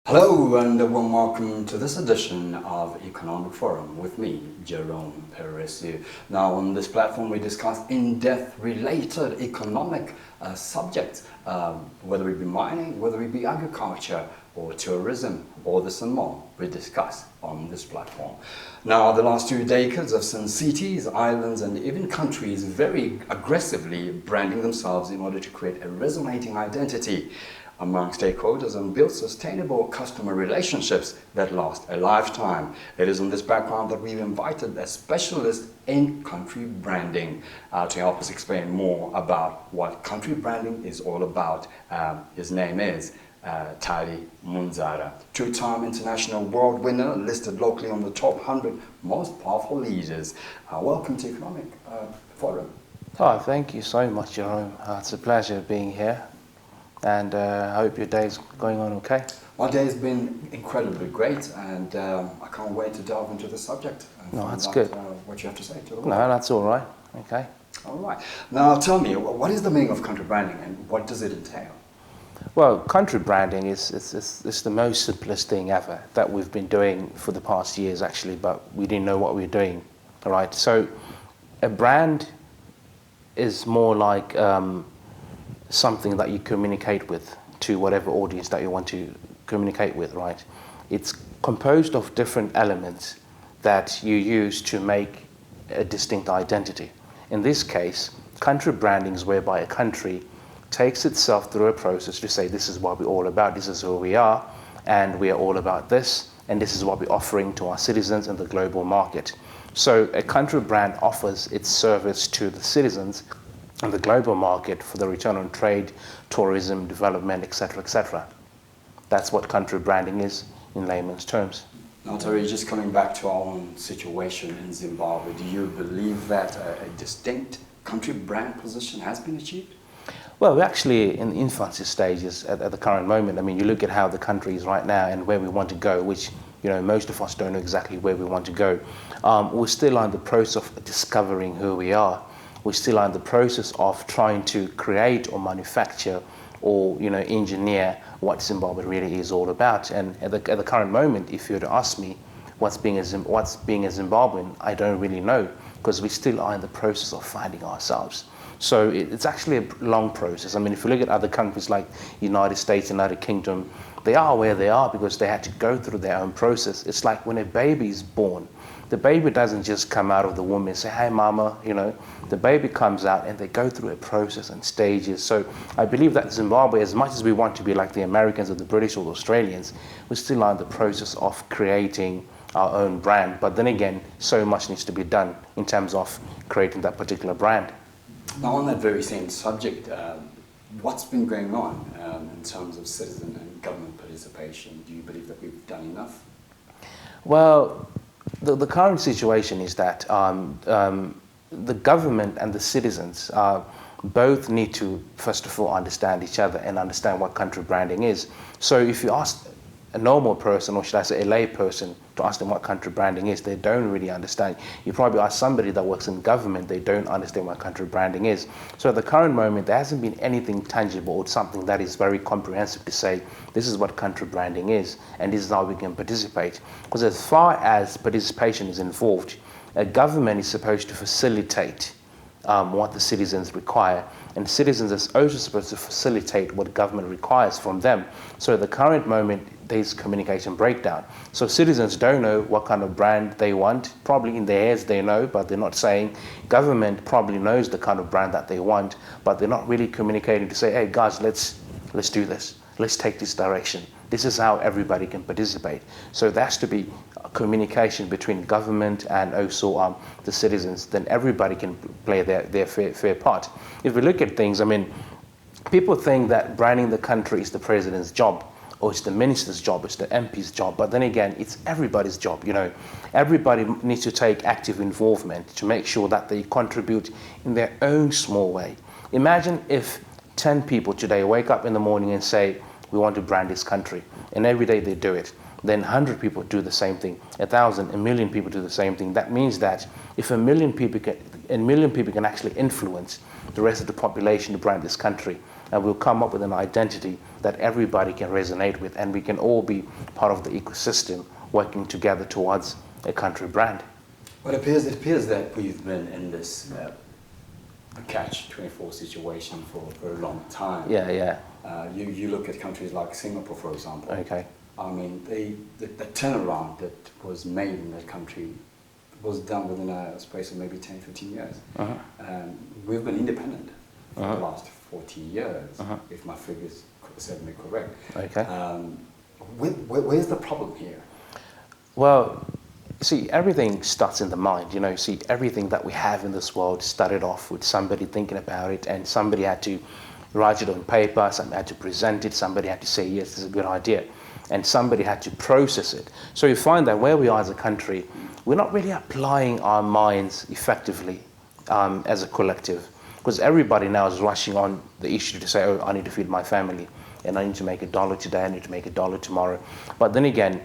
Hello and a warm welcome to this edition of Economic Forum with me, Jerome Peresu. Now on this platform we discuss in-depth related economic subjects, whether it be mining, whether it be agriculture or tourism, all this and more we discuss on this platform. Now the last 2 decades have seen cities, islands and even countries very aggressively branding themselves in order to create a resonating identity among stakeholders and build sustainable customer relationships that last a lifetime. It is on this background that we've invited a specialist in country branding to help us explain more about what country branding is all about. His name is TARU MUNZARA, two-time international world winner, listed locally on the top 100 most powerful leaders. Welcome to Economic Forum. Oh, thank you so much, Jerome. It's a pleasure being here. And I hope your day's going on okay. My day has been incredibly great, and I can't wait to delve into the subject and that's find good. out what you have to say to the world. No, that's all right. Okay. All right. Now tell me, what is the meaning of country branding and what does it entail? Well, country branding is the most simplest thing ever that we've been doing for the past years, actually, but we didn't know what we were doing. All right. So a brand is more like something that you communicate with to whatever audience that you want to communicate with, right? It's composed of different elements that you use to make a distinct identity. In this case, country branding is whereby a country takes itself through a process to say, this is what we're all about, this is who we are, and we are all about this, and this is what we're offering to our citizens in the global market. So a country brand offers its service to the citizens and the global market for the return on trade, tourism, development, etc., etc. That's what country branding is in layman's terms. Now, Terry, just coming back to our own situation in Zimbabwe, do you believe that a distinct country brand position has been achieved? Well, we're actually in the infancy stages at the current moment. I mean, you look at how the country is right now and where we want to go, which, you know, most of us don't know exactly where we want to go. We're still in the process of discovering who we are. We're still in the process of trying to create or manufacture or, you know, engineer what Zimbabwe really is all about. And at the current moment, if you were to ask me what's being a Zimbabwean, I don't really know, because we still are in the process of finding ourselves. So it's actually a long process. I mean, if you look at other countries like United States, United Kingdom, they are where they are because they had to go through their own process. It's like when a baby is born, the baby doesn't just come out of the womb and say, "Hi, mama," you know. The baby comes out and they go through a process and stages. So I believe that Zimbabwe, as much as we want to be like the Americans or the British or the Australians, we're still in the process of creating our own brand. But then again, so much needs to be done in terms of creating that particular brand. Now, on that very same subject, what's been going on in terms of citizen and government participation? Do you believe that we've done enough? Well, the current situation is that the government and the citizens both need to, first of all, understand each other and understand what country branding is. So if you ask a normal person, or should I say a lay person, to ask them what country branding is, they don't really understand. You probably ask somebody that works in government, they don't understand what country branding is. So at the current moment, there hasn't been anything tangible or something that is very comprehensive to say, this is what country branding is, and this is how we can participate. Because as far as participation is involved, a government is supposed to facilitate what the citizens require, and citizens are also supposed to facilitate what government requires from them. So at the current moment, there's communication breakdown. So citizens don't know what kind of brand they want. Probably in their heads they know, but they're not saying. Government probably knows the kind of brand that they want, but they're not really communicating to say, hey guys, let's do this. Let's take this direction. This is how everybody can participate. So there has to be communication between government and also the citizens. Then everybody can play their fair part. If we look at things, I mean, people think that branding the country is the president's job, or it's the minister's job, it's the MP's job. But then again, it's everybody's job, you know. Everybody needs to take active involvement to make sure that they contribute in their own small way. Imagine if 10 people today wake up in the morning and say, we want to brand this country, and every day they do it. then 100 people do the same thing, 1,000, a million people do the same thing. That means that if a million people can actually influence the rest of the population to brand this country, and we'll come up with an identity that everybody can resonate with, and we can all be part of the ecosystem working together towards a country brand. Well, it appears that we've been in this catch-24 situation for a long time. Yeah, yeah. You look at countries like Singapore, for example. Okay. I mean, the turnaround that was made in that country was done within a space of maybe 10, 15 years. We've been independent for the last 40 years, if my figures serve me correct. Okay. Where's the problem here? Well, see, everything starts in the mind. You know, see, everything that we have in this world started off with somebody thinking about it, and somebody had to write it on paper, somebody had to present it, somebody had to say, yes, this is a good idea, and somebody had to process it. So you find that where we are as a country, we're not really applying our minds effectively as a collective, because everybody now is rushing on the issue to say, oh, I need to feed my family, and I need to make $1 today, I need to make $1 tomorrow. But then again,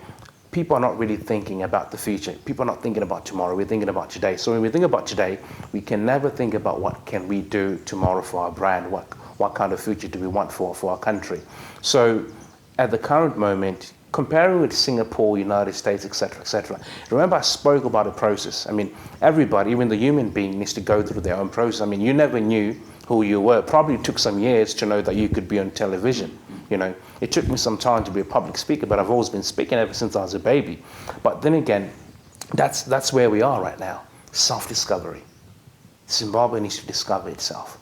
people are not really thinking about the future. People are not thinking about tomorrow. We're thinking about today. So when we think about today, we can never think about what can we do tomorrow for our brand, what kind of future do we want for our country. So at the current moment, comparing with Singapore, United States, etc., remember I spoke about a process. I mean, everybody, even the human being, needs to go through their own process. I mean, you never knew who you were. Probably took some years to know that you could be on television. You know, it took me some time to be a public speaker, but I've always been speaking ever since I was a baby. But then again, that's where we are right now. Self-discovery. Zimbabwe needs to discover itself,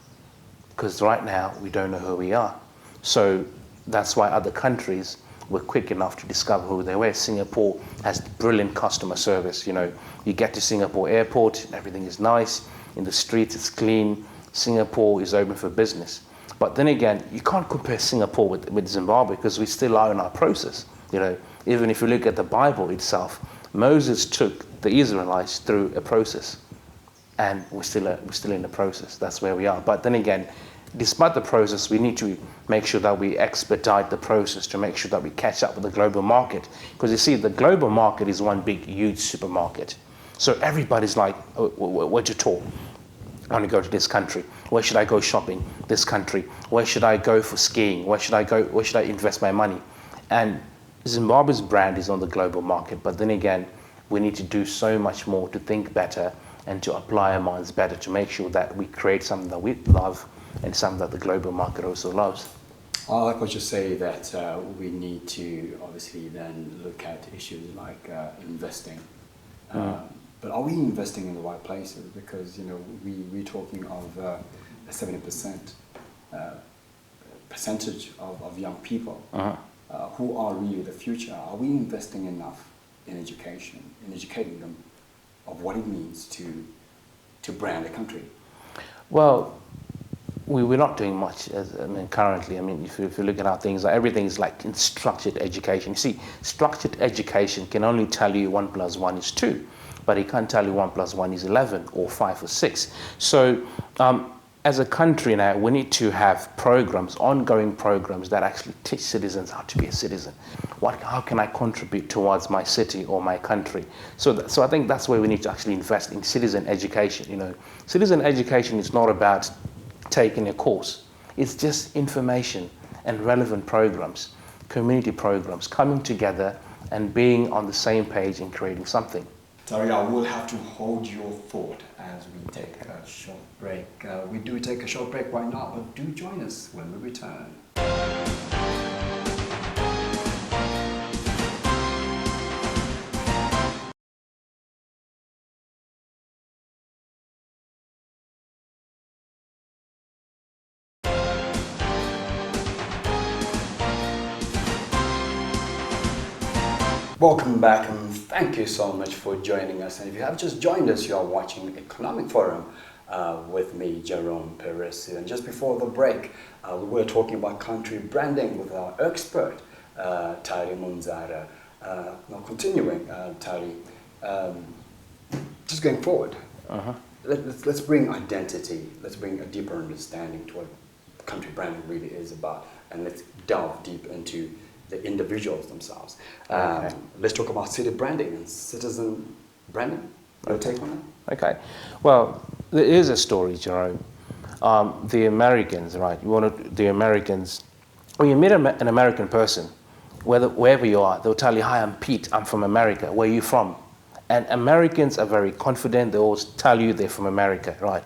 because right now we don't know who we are. So that's why other countries were quick enough to discover who they were. Singapore has brilliant customer service. You know, you get to Singapore airport, everything is nice. In the streets, it's clean. Singapore is open for business. But then again, you can't compare Singapore with Zimbabwe, because we still are in our process. You know, even if you look at the Bible itself, Moses took the Israelites through a process, and we're still in the process. That's where we are. But then again, despite the process, we need to make sure that we expedite the process to make sure that we catch up with the global market. Because you see, the global market is one big, huge supermarket. So everybody's like, oh, where'd you talk? I want to go to this country. Where should I go shopping? This country. Where should I go for skiing? Where should I go? Where should I invest my money? And Zimbabwe's brand is on the global market. But then again, we need to do so much more to think better and to apply our minds better to make sure that we create something that we love and something that the global market also loves. I like what you say, that we need to obviously then look at issues like investing. But are we investing in the right places? Because, you know, we're talking of a 70% percentage of young people who are really the future. Are we investing enough in education, in educating them of what it means to brand a country? Well, we're not doing much, currently. I mean, if you look at how things are, everything is like in structured education. You see, structured education can only tell you 1 + 1 is 2. But it can't tell you 1 + 1 is 11 or 5 or 6. So as a country now, we need to have programs, ongoing programs that actually teach citizens how to be a citizen. How can I contribute towards my city or my country? So I think that's where we need to actually invest in citizen education. You know, citizen education is not about taking a course. It's just information and relevant programs, community programs, coming together and being on the same page and creating something. Sorry, I will have to hold your thought as we take a short break. We do take a short break right now, but do join us when we return. Welcome back, and thank you so much for joining us. And if you have just joined us, you are watching Economic Forum with me, Jerome Perez. And just before the break, we were talking about country branding with our expert, TARU MUNZARA. Now continuing, TARU, just going forward, let's bring identity, let's bring a deeper understanding to what country branding really is about, and let's delve deep into the individuals themselves. Okay. Let's talk about city branding and citizen branding. Your take on that? Okay. Well, there is a story, Jerome. The Americans, right? The Americans. When you meet an American person, wherever you are, they'll tell you, "Hi, I'm Pete. I'm from America. Where are you from?" And Americans are very confident. They always tell you they're from America, right?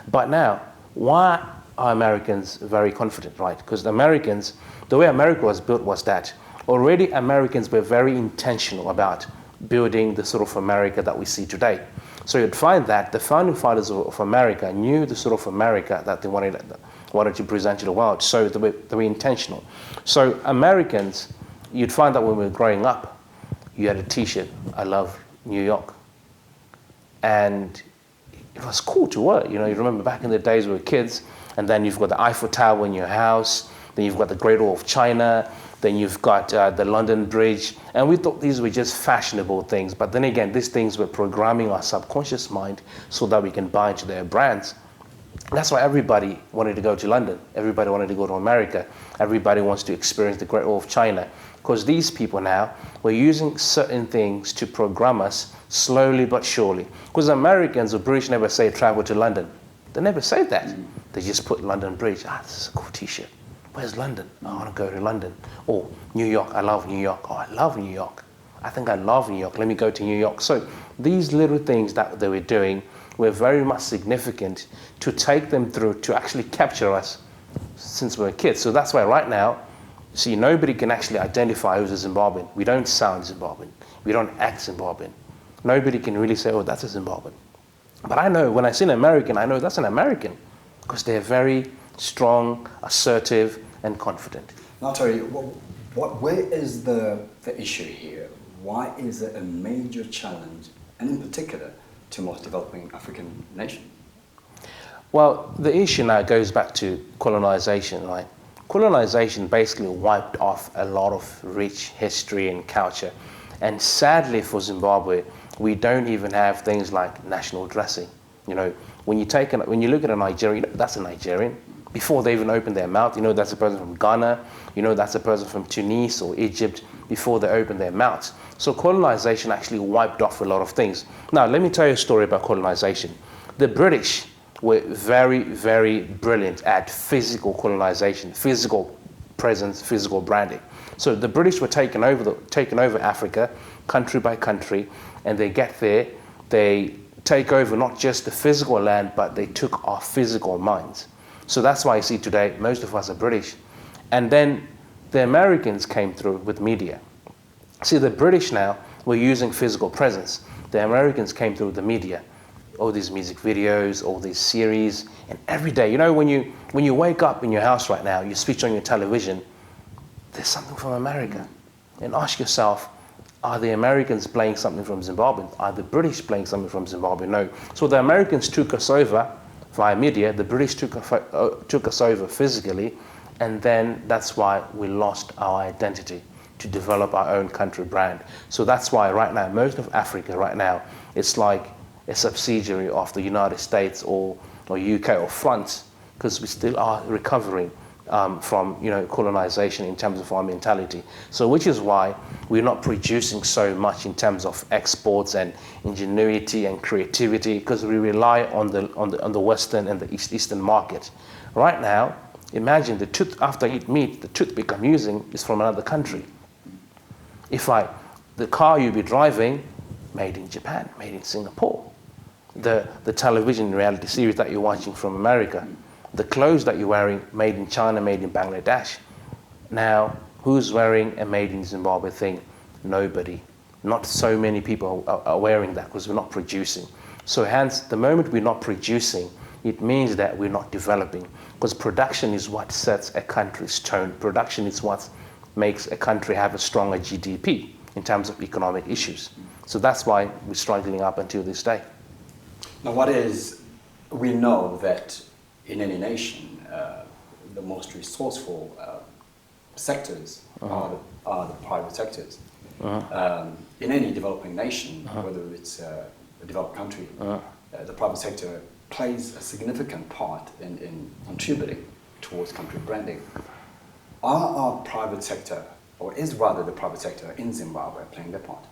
But now, why are Americans very confident, right? Because the Americans, the way America was built was that already Americans were very intentional about building the sort of America that we see today. So you'd find that the founding fathers of America knew the sort of America that they wanted to present to the world. So they were intentional. So Americans, you'd find that when we were growing up, you had a T-shirt, "I love New York." And it was cool to wear. You know, you remember back in the days we were kids, and then you've got the Eiffel Tower in your house, then you've got the Great Wall of China, then you've got the London Bridge, and we thought these were just fashionable things. But then again, these things were programming our subconscious mind so that we can buy into their brands. That's why everybody wanted to go to London. Everybody wanted to go to America. Everybody wants to experience the Great Wall of China. Because these people now were using certain things to program us slowly but surely. Because Americans or British never say travel to London. They never say that. They just put London Bridge. "Ah, this is a cool T-shirt. Where's London? Oh, I want to go to London." Or New York. "I love New York." "Oh, I love New York. I think I love New York. Let me go to New York." So these little things that they were doing were very much significant to take them through to actually capture us since we were kids. So that's why right now, see, nobody can actually identify who's a Zimbabwean. We don't sound Zimbabwean. We don't act Zimbabwean. Nobody can really say, "Oh, that's a Zimbabwean." But I know when I see an American, I know that's an American because they're very strong, assertive, and confident. Now, Terry, where is the issue here? Why is it a major challenge, and in particular, to most developing African nations? Well, the issue now goes back to colonization, right? Colonization basically wiped off a lot of rich history and culture. And sadly for Zimbabwe, we don't even have things like national dressing. You know, when you look at a Nigerian, that's a Nigerian. Before they even open their mouth, you know that's a person from Ghana, you know that's a person from Tunis or Egypt, before they open their mouths. So colonization actually wiped off a lot of things. Now, let me tell you a story about colonization. The British were very, very brilliant at physical colonization, physical presence, physical branding. So the British were taking over Africa, country by country, and they get there, they take over not just the physical land, but they took our physical minds. So that's why you see today, most of us are British. And then the Americans came through with media. See, the British now were using physical presence. The Americans came through with the media. All these music videos, all these series, and every day, you know, when you wake up in your house right now, you switch on your television, there's something from America. And ask yourself, are the Americans playing something from Zimbabwe? Are the British playing something from Zimbabwe? No. So the Americans took us over via media, the British took us over physically, and then that's why we lost our identity to develop our own country brand. So that's why right now, most of Africa right now, it's like a subsidiary of the United States or UK or France, because we still are recovering from colonization in terms of our mentality. So which is why we're not producing so much in terms of exports and ingenuity and creativity, because we rely on the Western and the Eastern market. Right now, imagine the tooth, after I eat meat, the toothpick I'm using is from another country. The car you'll be driving, made in Japan, made in Singapore. The television reality series that you're watching from America. The clothes that you're wearing, made in China, made in Bangladesh. Now, who's wearing a made in Zimbabwe thing? Nobody. Not so many people are wearing that because we're not producing. So hence, the moment we're not producing, it means that we're not developing, because production is what sets a country's tone. Production is what makes a country have a stronger GDP in terms of economic issues. So that's why we're struggling up until this day. Now, we know that in any nation, the most resourceful sectors are the private sectors. In any developing nation, whether it's a developed country, the private sector plays a significant part in contributing towards country branding. Are our private sector or is rather the private sector in Zimbabwe playing their part?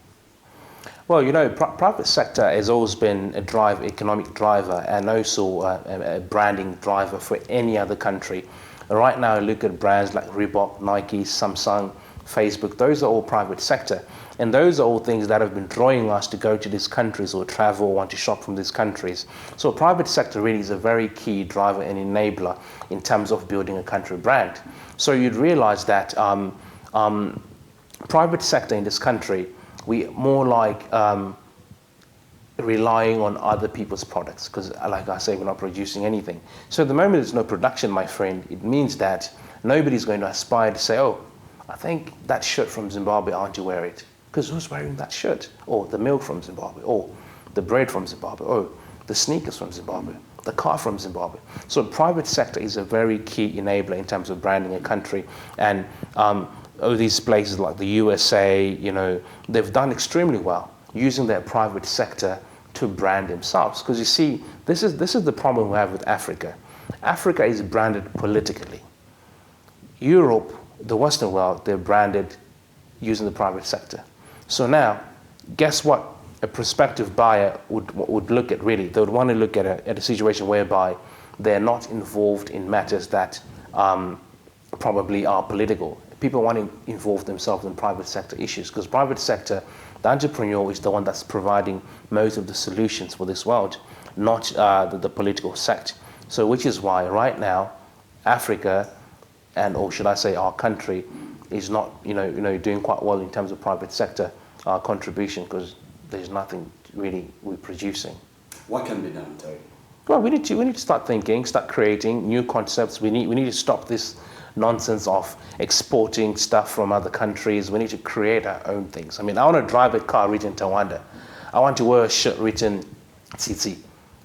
Well, you know, private sector has always been a economic driver, and also a branding driver for any other country. Right now, look at brands like Reebok, Nike, Samsung, Facebook. Those are all private sector, and those are all things that have been drawing us to go to these countries or travel or want to shop from these countries. So private sector really is a very key driver and enabler in terms of building a country brand. So you'd realize that private sector in this country, we more like relying on other people's products, because like I say, we're not producing anything. So the moment there's no production, my friend, it means that nobody's going to aspire to say, oh, I think that shirt from Zimbabwe, I want to wear it. Because who's wearing that shirt? Or the milk from Zimbabwe, or the bread from Zimbabwe, or the sneakers from Zimbabwe, the car from Zimbabwe. So private sector is a very key enabler in terms of branding a country. And these places like the USA, you know, they've done extremely well using their private sector to brand themselves. Because you see, this is the problem we have with Africa. Africa is branded politically. Europe, the Western world, they're branded using the private sector. So now, guess what? A prospective buyer would look at really. They would want to look at a situation whereby they're not involved in matters that probably are political. People want to involve themselves in private sector issues, because private sector, the entrepreneur is the one that's providing most of the solutions for this world, not the political sect. So which is why right now, Africa, or should I say our country, is not doing quite well in terms of private sector contribution, because there's nothing really we're producing. What can be done, Terry? Well, we need to start thinking, start creating new concepts. We need to stop this nonsense of exporting stuff from other countries. We need to create our own things. I mean, I want to drive a car written Tawanda. I want to wear a shirt written Tsitsi,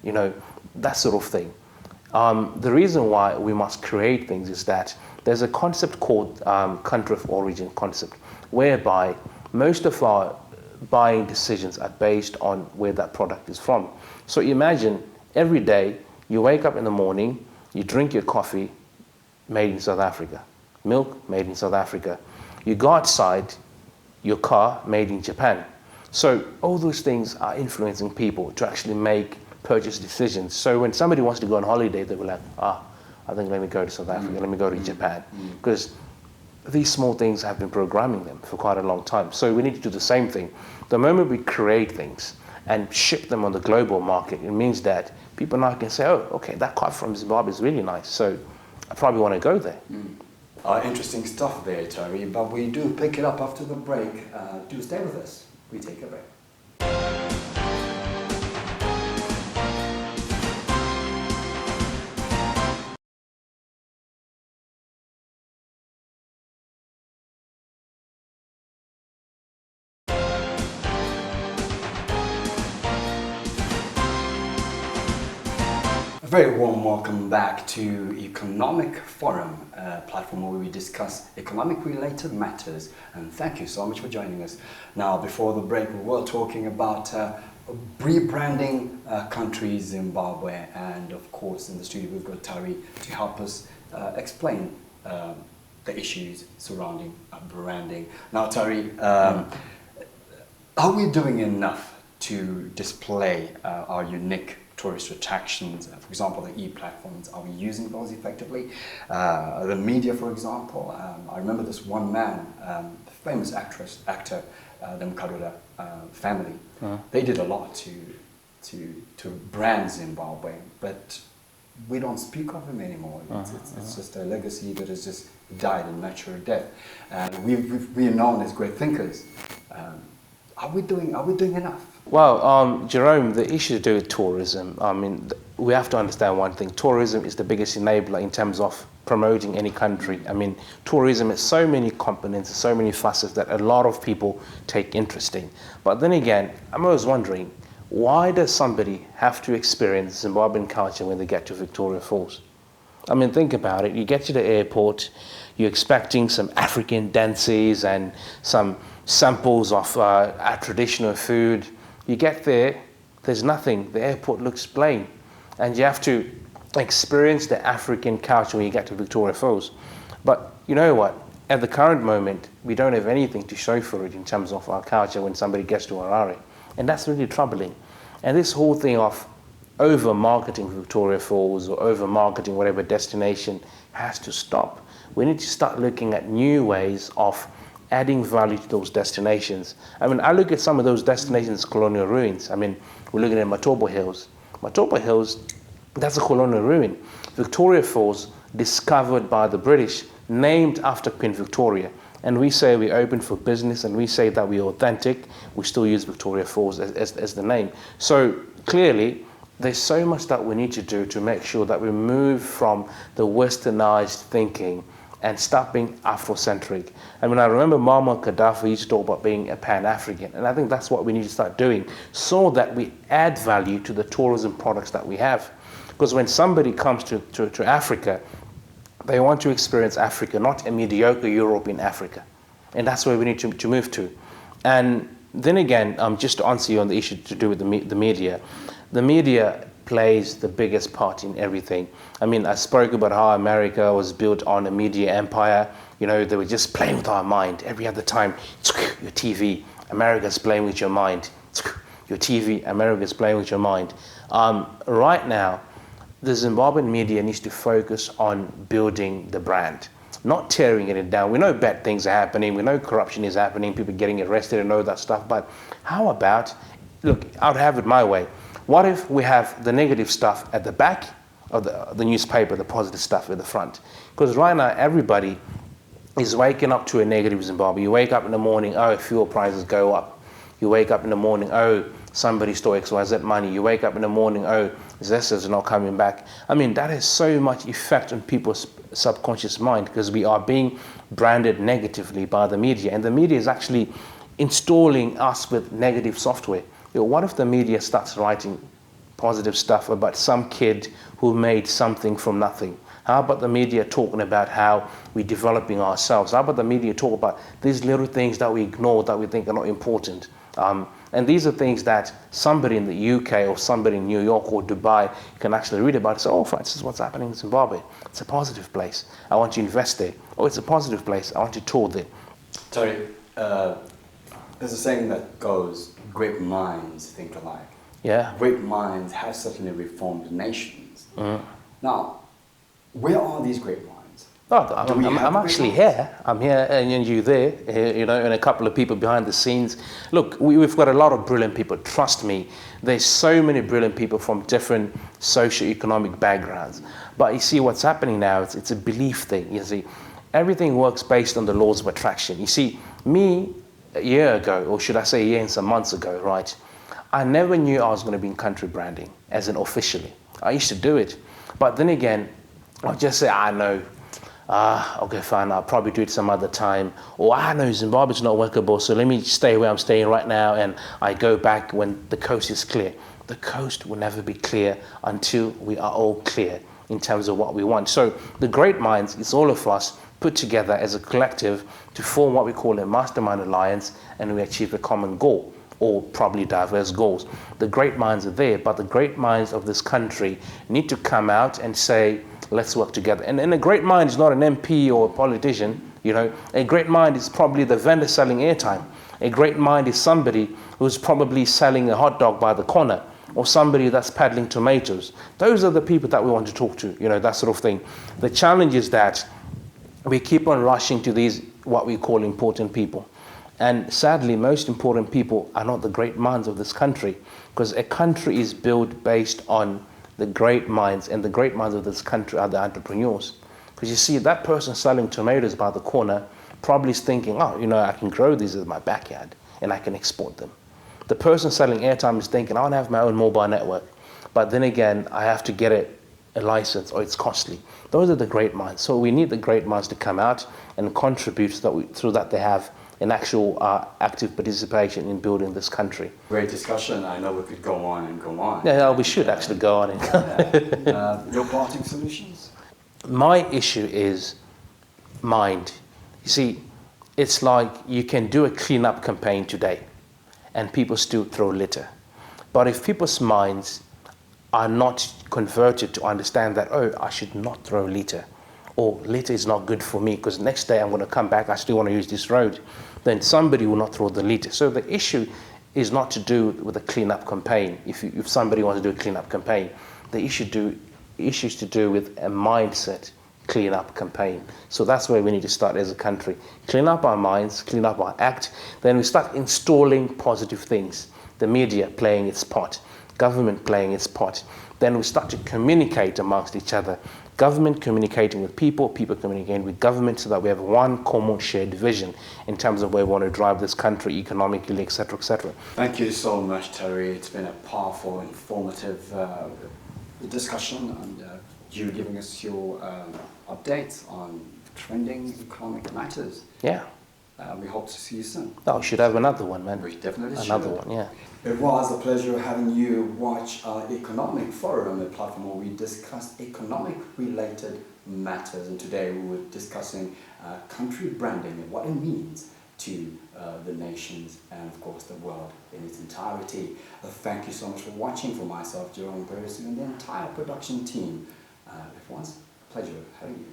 you know, that sort of thing. The reason why we must create things is that there's a concept called country of origin concept, whereby most of our buying decisions are based on where that product is from. So imagine every day you wake up in the morning, you drink your coffee, made in South Africa. Milk, made in South Africa. You go outside, your car, made in Japan. So all those things are influencing people to actually make purchase decisions. So when somebody wants to go on holiday, they'll be like, I think let me go to South Africa, let me go to Japan. Because these small things have been programming them for quite a long time. So we need to do the same thing. The moment we create things and ship them on the global market, it means that people now can say, oh, okay, that car from Zimbabwe is really nice. So I probably want to go there. Interesting stuff there, Terry, but we do pick it up after the break. Do stay with us. We take a break. A very warm welcome back to Economic Forum, a platform where we discuss economic-related matters. And thank you so much for joining us. Now, before the break, we were talking about rebranding country Zimbabwe, and of course, in the studio we've got Tari to help us explain the issues surrounding branding. Now, Tari, are we doing enough to display our unique tourist attractions? For example, the e-platforms, are we using those effectively? The media, for example, I remember this one man, the famous actor, the Mkarura family. They did a lot to brand Zimbabwe, but we don't speak of him anymore. It's just a legacy that has just died a natural death. And we are known as great thinkers. Are we doing enough? Well, Jerome, the issue to do with tourism, I mean, we have to understand one thing. Tourism is the biggest enabler in terms of promoting any country. I mean, tourism has so many components, so many facets that a lot of people take interest in. But then again, I'm always wondering, why does somebody have to experience Zimbabwean culture when they get to Victoria Falls? I mean, think about it. You get to the airport, you're expecting some African dances and some samples of our traditional food. You get there, there's nothing. The airport looks plain. And you have to experience the African culture when you get to Victoria Falls. But you know what? at the current moment, we don't have anything to show for it in terms of our culture when somebody gets to Harare. And that's really troubling. And this whole thing of over-marketing Victoria Falls or over-marketing whatever destination has to stop. We need to start looking at new ways of adding value to those destinations. I mean, I look at some of those destinations, colonial ruins. I mean, we're looking at Matobo Hills. Matobo Hills, that's a colonial ruin. Victoria Falls, discovered by the British, named after Queen Victoria. And we say we're open for business and we say that we're authentic. We still use Victoria Falls as the name. So clearly, there's so much that we need to do to make sure that we move from the westernized thinking and stop being Afrocentric. I mean, I remember Muammar Gaddafi used to talk about being a Pan-African, and I think that's what we need to start doing so that we add value to the tourism products that we have. Because when somebody comes to Africa, they want to experience Africa, not a mediocre Europe in Africa. And that's where we need to move to. And then again, just to answer you on the issue to do with the media plays the biggest part in everything. I mean, I spoke about how America was built on a media empire. You know, they were just playing with our mind every other time. Your TV, America's playing with your mind. Your TV, America's playing with your mind. Right now, the Zimbabwean media needs to focus on building the brand, not tearing it down. We know bad things are happening. We know corruption is happening. People getting arrested and all that stuff. But how about, look, I'd have it my way. What if we have the negative stuff at the back of the newspaper, the positive stuff at the front? Because right now, everybody is waking up to a negative Zimbabwe. You wake up in the morning, oh, fuel prices go up. You wake up in the morning, oh, somebody stole XYZ money. You wake up in the morning, oh, this is not coming back. I mean, that has so much effect on people's subconscious mind because we are being branded negatively by the media. And the media is actually installing us with negative software. You know, what if the media starts writing positive stuff about some kid who made something from nothing? How about the media talking about how we're developing ourselves? How about the media talk about these little things that we ignore that we think are not important? And these are things that somebody in the UK or somebody in New York or Dubai can actually read about and say, oh, Francis, what's happening in Zimbabwe? It's a positive place. I want to invest there. Oh, it's a positive place. I want to tour there. Sorry, there's a saying that goes, great minds think alike. Yeah. Great minds have certainly reformed nations. Mm. Now, where are these great minds? Oh, I'm actually here. I'm here and you there, you know, and a couple of people behind the scenes. Look, we've got a lot of brilliant people. Trust me, there's so many brilliant people from different socio-economic backgrounds. But you see what's happening now, it's a belief thing, you see. Everything works based on the laws of attraction. You see, me, a year ago, or should I say a year and some months ago, right, I never knew I was going to be in country branding, as in officially. I used to do it. But then again, I'll just say, I know. Okay, fine, I'll probably do it some other time. Or I know Zimbabwe's not workable, so let me stay where I'm staying right now and I go back when the coast is clear. The coast will never be clear until we are all clear in terms of what we want. So the great minds, it's all of us put together as a collective to form what we call a mastermind alliance, and we achieve a common goal, or probably diverse goals. The great minds are there, but the great minds of this country need to come out and say, let's work together. And a great mind is not an MP or a politician, you know. A great mind is probably the vendor selling airtime. A great mind is somebody who's probably selling a hot dog by the corner, or somebody that's peddling tomatoes. Those are the people that we want to talk to, you know, that sort of thing. The challenge is that we keep on rushing to these, what we call important people. And sadly, most important people are not the great minds of this country, because a country is built based on the great minds, and the great minds of this country are the entrepreneurs. Because you see, that person selling tomatoes by the corner probably is thinking, oh, you know, I can grow these in my backyard and I can export them. The person selling airtime is thinking, I want to have my own mobile network. But then again, I have to get a license, or it's costly. Those are the great minds. So we need the great minds to come out and contribute so that through that they have an actual active participation in building this country. Great discussion. I know we could go on and go on. Yeah, we should actually go on. And your parting solutions? My issue is mind. You see, it's like you can do a cleanup campaign today and people still throw litter. But if people's minds are not converted to understand that, oh, I should not throw litter, or litter is not good for me because next day I'm going to come back, I still want to use this road, then somebody will not throw the litter. So the issue is not to do with a clean-up campaign. If somebody wants to do a clean-up campaign, the issue is to do with a mindset clean-up campaign. So that's where we need to start as a country. Clean up our minds, clean up our act, then we start installing positive things. The media playing its part, government playing its part. Then we start to communicate amongst each other. Government communicating with people, people communicating with government, so that we have one common shared vision in terms of where we want to drive this country economically, etc., etc. Thank you so much, Terry. It's been a powerful, informative discussion, and you giving us your updates on trending economic matters. Yeah. We hope to see you soon. Oh, we should have another one, man. We definitely should. Another one, yeah. It was a pleasure having you watch our Economic Forum, a platform where we discuss economic-related matters. And today we were discussing country branding and what it means to the nations and, of course, the world in its entirety. Thank you so much for watching. For myself, Jerome Perez, and the entire production team. It was a pleasure having you.